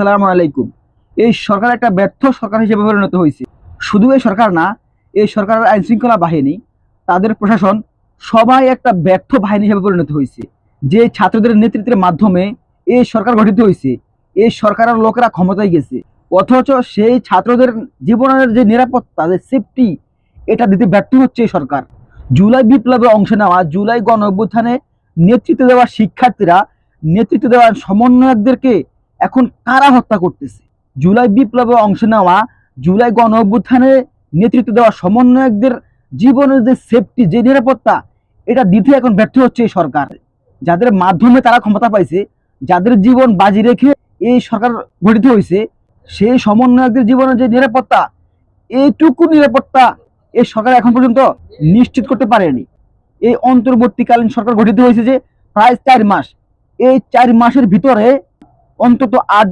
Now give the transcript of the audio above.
আসসালামু আলাইকুম। এই সরকার একটা ব্যর্থ সরকার হিসেবে পরিণত হয়েছে। শুধু এই সরকার না, এই সরকারের আইন শৃঙ্খলা বাহিনী, তাদের প্রশাসন সবাই একটা ব্যর্থ বাহিনী হিসেবে পরিণত হয়েছে। যে ছাত্রদের নেতৃত্বের মাধ্যমে এই সরকার গঠিত হয়েছে, এই সরকারের লোকেরা ক্ষমতায় গেছে, অথচ সেই ছাত্রদের জীবনের যে নিরাপত্তা, যে সেফটি, এটা দিতে ব্যর্থ হচ্ছে এই সরকার। জুলাই বিপ্লবে অংশ নেওয়া, জুলাই গণ অভ্যুত্থানে নেতৃত্ব দেওয়া শিক্ষার্থীরা, নেতৃত্ব দেওয়া সমন্বয়কদেরকে এখন কারা হত্যা করতেছে। জুলাই বিপ্লবে অংশ নেওয়া, জুলাই গণ অভ্যুত্থানে নেতৃত্ব দেওয়া সমন্বয়কদের জীবনের যে সেফটি, যে নিরাপত্তা, এটা দিতে এখন ব্যর্থ হচ্ছে এই সরকার। যাদের মাধ্যমে তারা ক্ষমতা পাইছে, যাদের জীবন বাজি রেখে এই সরকার গঠিত হয়েছে, সেই সমন্বয়কদের জীবনের যে নিরাপত্তা, এইটুকু নিরাপত্তা এই সরকার এখন পর্যন্ত নিশ্চিত করতে পারেনি। এই অন্তর্বর্তীকালীন সরকার গঠিত হয়েছে যে প্রায় 4 মাস। এই 4 মাসের ভিতরে অন্তত 8